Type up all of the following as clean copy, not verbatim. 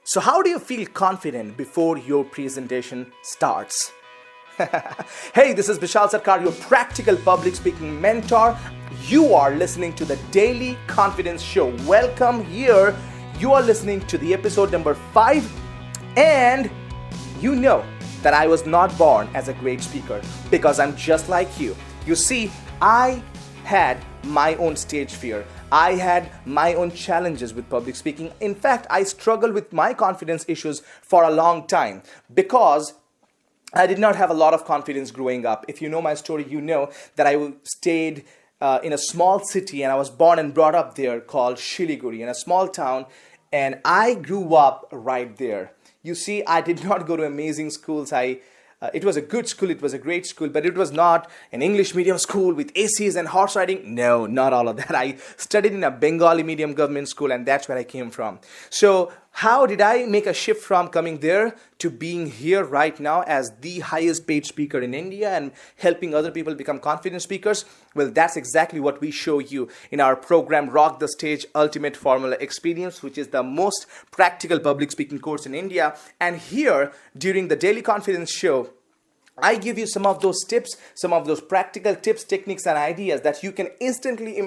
So, how do you feel confident before your presentation starts? Hey, this is Bishal Sarkar, your practical public speaking mentor. You are listening to the Daily Confidence Show. Welcome here. You are listening to the episode number 5, and you know that I was not born as a great speaker because I'm just like you. You see, I had my own stage fear. I had my own challenges with public speaking. In fact, I struggled with my confidence issues for a long time because I did not have a lot of confidence growing up. If you know my story, you know that I stayed in a small city and I was born and brought up there called Shiliguri, in a small town, and I grew up right there. You see, I did not go to amazing schools. It was a good school, it was a great school, but it was not an English medium school with ACs and horse riding. No, not all of that. I studied in a Bengali medium government school, and that's where I came from. So how did I make a shift from coming there to being here right now as the highest paid speaker in India and helping other people become confident speakers? Well, that's exactly what we show you in our program, Rock the Stage Ultimate Formula Experience, which is the most practical public speaking course in India. And here, during the Daily Confidence Show, I give you some of those tips, some of those practical tips, techniques, and ideas that you can instantly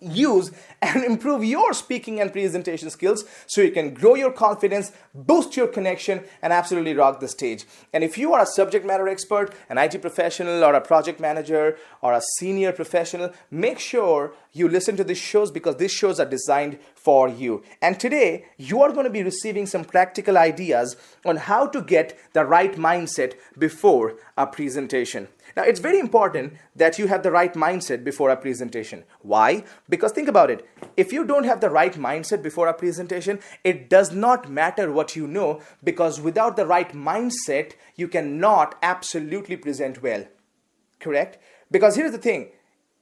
use and improve your speaking and presentation skills so you can grow your confidence, boost your connection, and absolutely rock the stage. And if you are a subject matter expert, an IT professional, or a project manager, or a senior professional, make sure you listen to these shows because these shows are designed for you. And today, you are going to be receiving some practical ideas on how to get the right mindset before a presentation. Now, it's very important that you have the right mindset before a presentation. Why? Because think about it. If you don't have the right mindset before a presentation, it does not matter what you know, because without the right mindset, you cannot absolutely present well. Correct? Because here's the thing.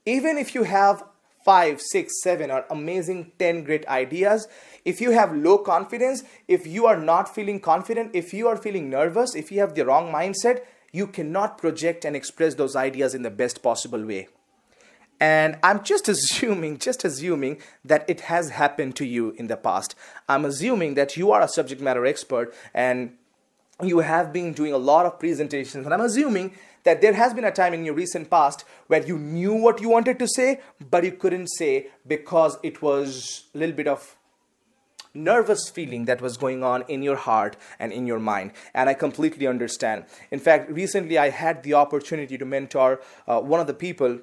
Even if you have 5, 6, 7 or amazing 10 great ideas, if you have low confidence, if you are not feeling confident, if you are feeling nervous, if you have the wrong mindset, you cannot project and express those ideas in the best possible way. And I'm just assuming that it has happened to you in the past. I'm assuming that you are a subject matter expert and you have been doing a lot of presentations. And I'm assuming that there has been a time in your recent past where you knew what you wanted to say, but you couldn't say because it was a little bit of nervous feeling that was going on in your heart and in your mind. And I completely understand. In fact, recently I had the opportunity to mentor one of the people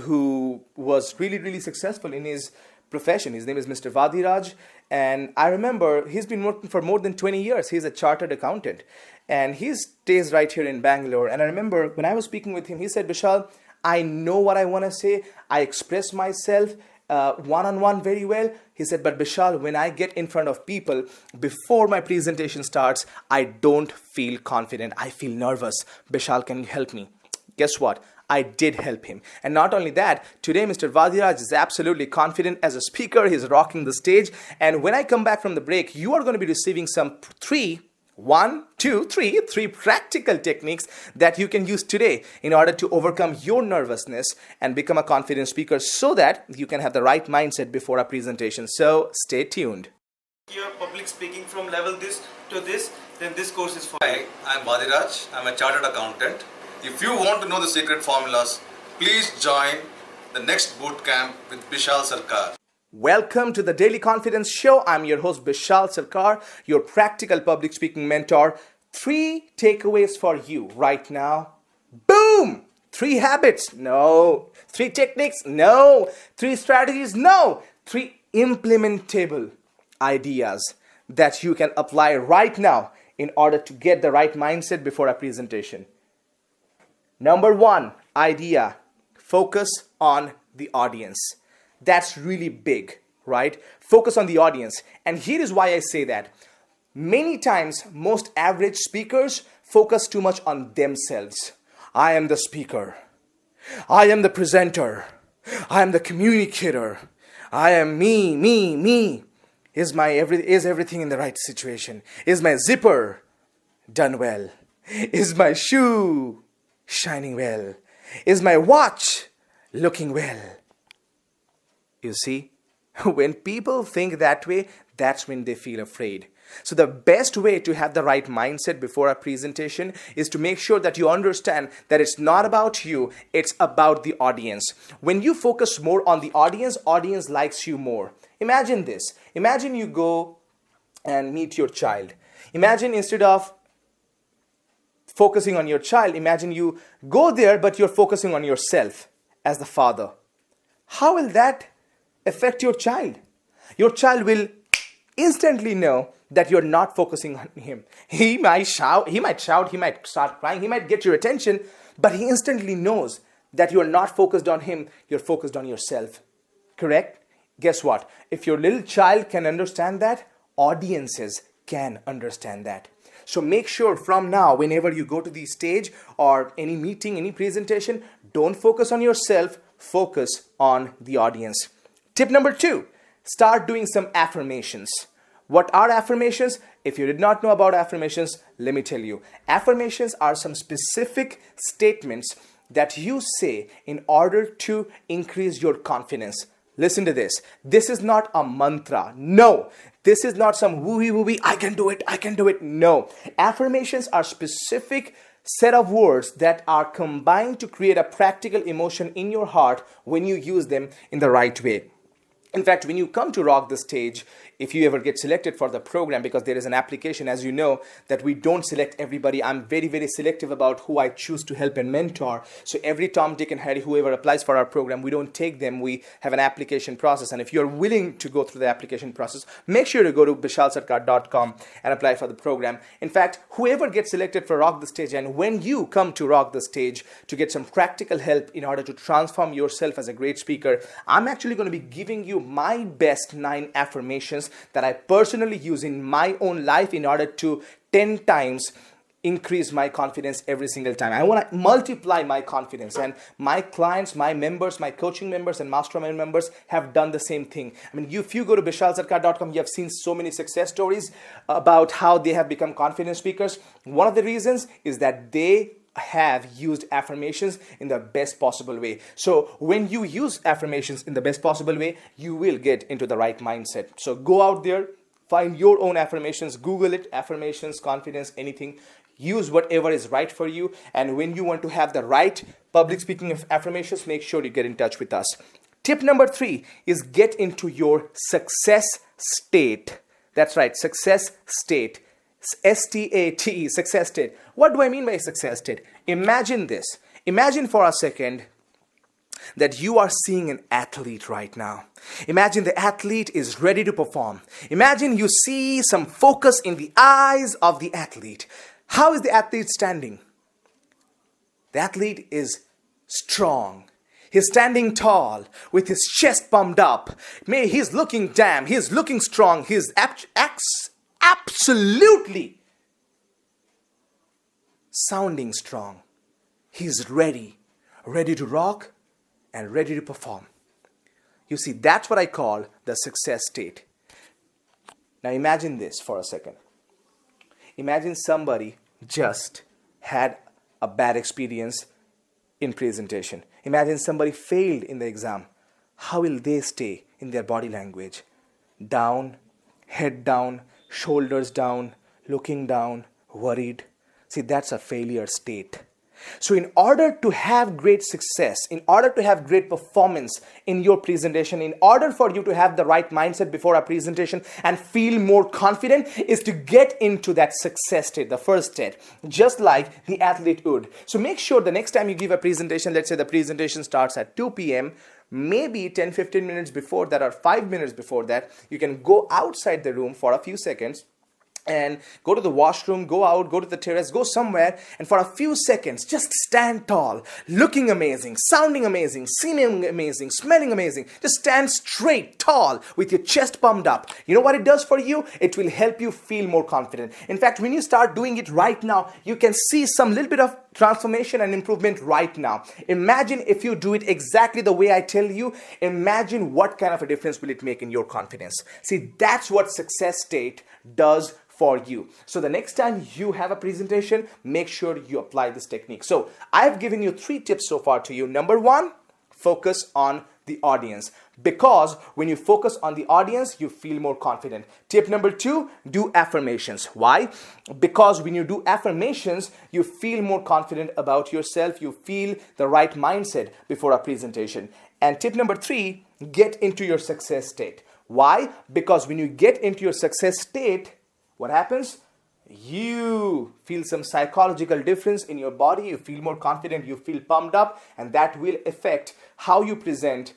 who was really successful in his profession. His name is Mr. Vadiraj, and I remember he's been working for more than 20 years. He's a chartered accountant, and he stays right here in Bangalore. And I remember when I was speaking with him, he said, Bishal, I know what I want to say. I express myself one-on-one very well. He said, but Bishal, when I get in front of people, before my presentation starts, I don't feel confident. I feel nervous. Bishal, can you help me? Guess what? I did help him. And not only that, today Mr. Vadiraj is absolutely confident as a speaker. He's rocking the stage. And when I come back from the break, you are going to be receiving some three practical techniques that you can use today in order to overcome your nervousness and become a confident speaker so that you can have the right mindset before a presentation. So stay tuned. Your public speaking from level this to this, then this course is for. Hi, I'm Vadiraj. I'm a chartered accountant. If you want to know the secret formulas, please join the next boot camp with Bishal Sarkar. Welcome to the Daily Confidence Show. I'm your host Bishal Sarkar, your practical public speaking mentor. 3 takeaways for you right now. Boom! 3 habits. No. 3 techniques. No. 3 strategies. No. 3 implementable ideas that you can apply right now in order to get the right mindset before a presentation. Number 1 idea, focus on the audience. That's really big, right? Focus on the audience. And here is why I say that. Many times, most average speakers focus too much on themselves. I am the speaker. I am the presenter. I am the communicator. I am me. Is everything in the right situation? Is my zipper done well? Is my shoe shining well? Is my watch looking well? You see, when people think that way, that's when they feel afraid. So the best way to have the right mindset before a presentation is to make sure that you understand that it's not about you, it's about the audience. When you focus more on the audience likes you more. Imagine this. Imagine you go and meet your child. Imagine instead of focusing on your child, imagine you go there but you're focusing on yourself as the father. How will that affect your child? Your child will instantly know that you're not focusing on him. He might shout, he might start crying, he might get your attention, but he instantly knows that you're not focused on him, you're focused on yourself. Correct? Guess what? If your little child can understand that, audiences can understand that. So make sure from now, whenever you go to the stage or any meeting, any presentation, don't focus on yourself, focus on the audience. Tip number 2, start doing some affirmations. What are affirmations? If you did not know about affirmations, let me tell you. Affirmations are some specific statements that you say in order to increase your confidence. Listen to this. This is not a mantra. No. This is not some wooey, I can do it. No. Affirmations are specific set of words that are combined to create a practical emotion in your heart when you use them in the right way. In fact, when you come to rock the stage, if you ever get selected for the program, because there is an application, as you know, that we don't select everybody. I'm very, very selective about who I choose to help and mentor. So every Tom, Dick, and Harry, whoever applies for our program, we don't take them. We have an application process. And if you're willing to go through the application process, make sure to go to bishalsarkar.com and apply for the program. In fact, whoever gets selected for Rock the Stage, and when you come to Rock the Stage to get some practical help in order to transform yourself as a great speaker, I'm actually going to be giving you my best 9 affirmations that I personally use in my own life in order to 10 times increase my confidence every single time. I want to multiply my confidence, and my clients, my members, my coaching members and mastermind members have done the same thing. I mean, if you go to bishalsarkar.com, you have seen so many success stories about how they have become confident speakers. One of the reasons is that they have used affirmations in the best possible way. So when you use affirmations in the best possible way, you will get into the right mindset. So go out there, find your own affirmations, Google it, affirmations, confidence, anything. Use whatever is right for you. And when you want to have the right public speaking of affirmations, make sure you get in touch with us. Tip number 3 is get into your success state. That's right, success state. S-T-A-T-E, success state. What do I mean by success state? Imagine this. Imagine for a second that you are seeing an athlete right now. Imagine the athlete is ready to perform. Imagine you see some focus in the eyes of the athlete. How is the athlete standing? The athlete is strong. He's standing tall with his chest pumped up. He's looking he's looking strong. He's absolutely sounding strong. He's ready to rock and ready to perform. You see, that's what I call the success state. Now imagine this for a second. Imagine somebody just had a bad experience in presentation. Imagine somebody failed in the exam. How will they stay in their body language? Down, head down, shoulders down, looking down, worried. See, that's a failure state. So in order to have great success, in order to have great performance in your presentation, in order for you to have the right mindset before a presentation and feel more confident, is to get into that success state, the first state, just like the athlete would. So make sure the next time you give a presentation, let's say the presentation starts at 2 p.m., maybe 10-15 minutes before that or 5 minutes before that, you can go outside the room for a few seconds and go to the washroom, go out, go to the terrace, go somewhere, and for a few seconds, just stand tall, looking amazing, sounding amazing, seeming amazing, smelling amazing. Just stand straight, tall, with your chest pumped up. You know what it does for you? It will help you feel more confident. In fact, when you start doing it right now, you can see some little bit of transformation and improvement right now. Imagine if you do it exactly the way I tell you. Imagine what kind of a difference will it make in your confidence. See, that's what success state does for you. So the next time you have a presentation, make sure you apply this technique. So I've given you 3 tips so far to you. Number 1, focus on the audience. Because when you focus on the audience, you feel more confident. Tip number 2, do affirmations. Why? Because when you do affirmations, you feel more confident about yourself. You feel the right mindset before a presentation. And tip number 3, get into your success state. Why? Because when you get into your success state, what happens? You feel some psychological difference in your body. You feel more confident. You feel pumped up. And that will affect how you present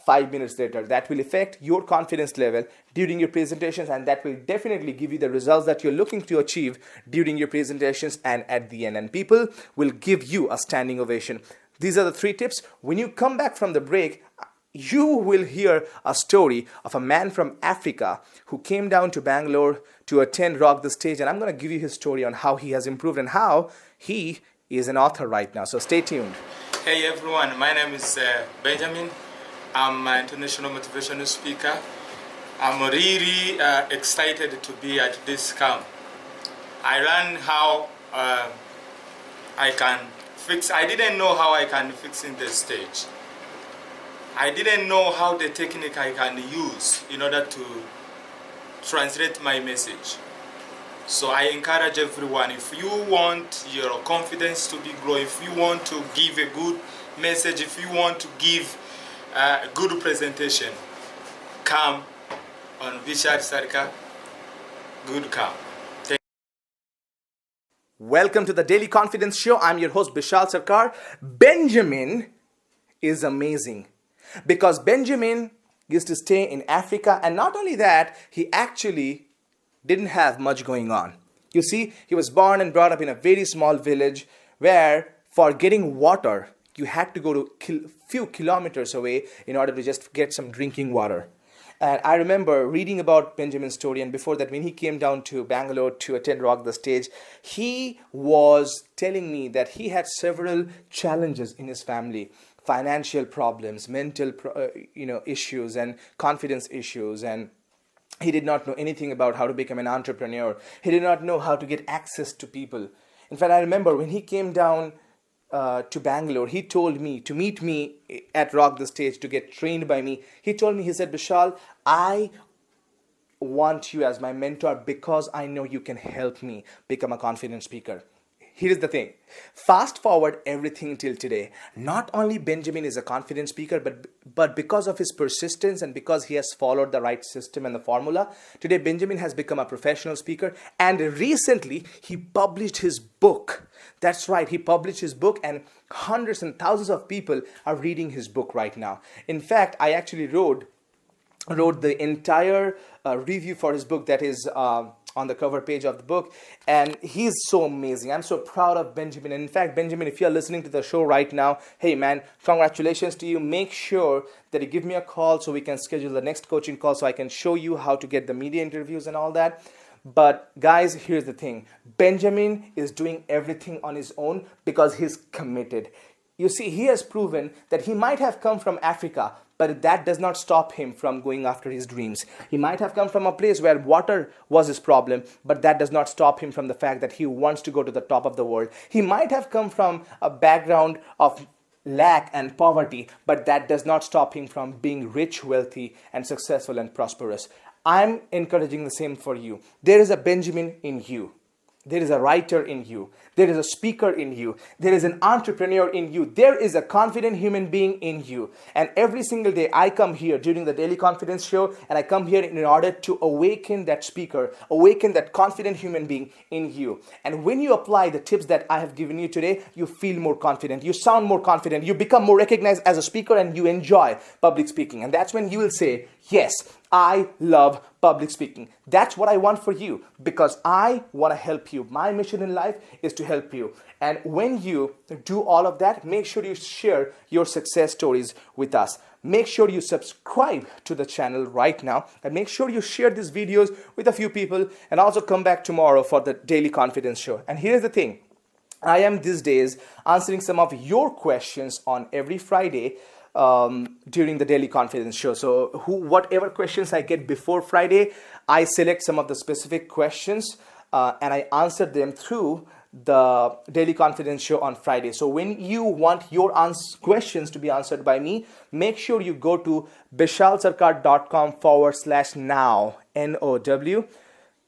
5 minutes later. That will affect your confidence level during your presentations. And that will definitely give you the results that you're looking to achieve during your presentations and at the end. And people will give you a standing ovation. These are the 3 tips. When you come back from the break, you will hear a story of a man from Africa who came down to Bangalore to attend Rock the Stage. And I'm going to give you his story on how he has improved and how he is an author right now. So stay tuned. Hey everyone, my name is Benjamin. I'm an international motivational speaker. I'm really excited to be at this camp. I learned how I can fix. I didn't know how I can fix in the stage. I didn't know how the technique I can use in order to translate my message. So I encourage everyone, if you want your confidence to be growing, if you want to give a good message, if you want to give a good presentation, come on Bishal Sarkar. Good camp. Welcome to the Daily Confidence Show. I'm your host, Bishal Sarkar. Benjamin is amazing because Benjamin used to stay in Africa, and not only that, he actually didn't have much going on. You see, he was born and brought up in a very small village where for getting water, you had to go to few kilometers away in order to just get some drinking water. And I remember reading about Benjamin's story, and before that, when he came down to Bangalore to attend Rock the Stage, he was telling me that he had several challenges in his family. Financial problems, mental issues, and confidence issues, and he did not know anything about how to become an entrepreneur. He did not know how to get access to people. In fact, I remember when he came down to Bangalore, he told me to meet me at Rock the Stage to get trained by me. He told me, he said, Bishal, I want you as my mentor because I know you can help me become a confident speaker. Here's the thing. Fast forward everything till today. Not only Benjamin is a confident speaker, but because of his persistence and because he has followed the right system and the formula, today Benjamin has become a professional speaker. And recently, he published his book. That's right, he published his book, and hundreds and thousands of people are reading his book right now. In fact, I actually wrote the entire review for his book that is on the cover page of the book, and he's so amazing. I'm so proud of Benjamin. And in fact, Benjamin, if you're listening to the show right now, hey man, congratulations to you. Make sure that you give me a call so we can schedule the next coaching call so I can show you how to get the media interviews and all that. But guys, here's the thing. Benjamin is doing everything on his own because he's committed. You see, he has proven that he might have come from Africa, but that does not stop him from going after his dreams. He might have come from a place where water was his problem, but that does not stop him from the fact that he wants to go to the top of the world. He might have come from a background of lack and poverty, but that does not stop him from being rich, wealthy, and successful and prosperous. I'm encouraging the same for you. There is a Benjamin in you. There is a writer in you. There is a speaker in you. There is an entrepreneur in you. There is a confident human being in you. And every single day I come here during the Daily Confidence Show, and I come here in order to awaken that speaker, awaken that confident human being in you. And when you apply the tips that I have given you today, you feel more confident. You sound more confident. You become more recognized as a speaker, and you enjoy public speaking. And that's when you will say, yes, I love public speaking. That's what I want for you, because I want to help you. My mission in life is to help you. And when you do all of that, make sure you share your success stories with us. Make sure you subscribe to the channel right now, and make sure you share these videos with a few people, and also come back tomorrow for the Daily Confidence Show. And here's the thing. I am these days answering some of your questions on every Friday during the Daily Confidence Show. So whatever questions I get before Friday, I select some of the specific questions and I answer them through the Daily Confidence Show on Friday. So when you want your questions to be answered by me, make sure you go to bishalsarkar.com/now, NOW,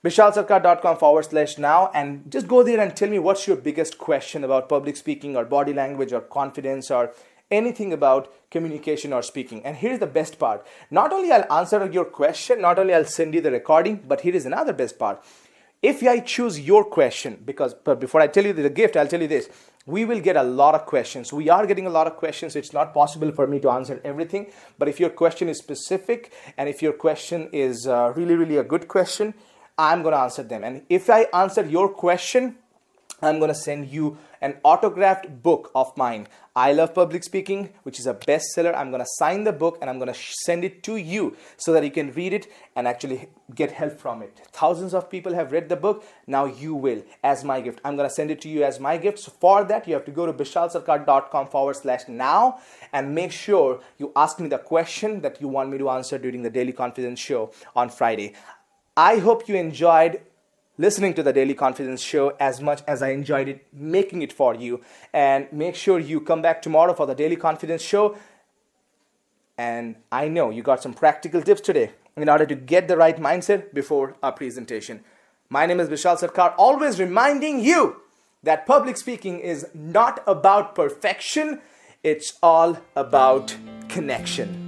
bishalsarkar.com/now, and just go there and tell me what's your biggest question about public speaking or body language or confidence or anything about communication or speaking. And here's the best part. Not only I'll answer your question, not only I'll send you the recording, but here is another best part. If I choose your question, but before I tell you the gift, I'll tell you this. We will get a lot of questions. We are getting a lot of questions. It's not possible for me to answer everything. But if your question is specific and if your question is really, really a good question, I'm going to answer them. And if I answer your question, I'm going to send you an autographed book of mine, I Love Public Speaking, which is a bestseller. I'm going to sign the book and I'm going to send it to you so that you can read it and actually get help from it. Thousands of people have read the book. Now you will, as my gift. I'm going to send it to you as my gift. So for that, you have to go to bishalsarkar.com/now and make sure you ask me the question that you want me to answer during the Daily Confidence Show on Friday. I hope you enjoyed listening to the Daily Confidence Show as much as I enjoyed it making it for you. And make sure you come back tomorrow for the Daily Confidence Show. And I know you got some practical tips today in order to get the right mindset before our presentation. My name is Bishal Sarkar, always reminding you that public speaking is not about perfection. It's all about connection.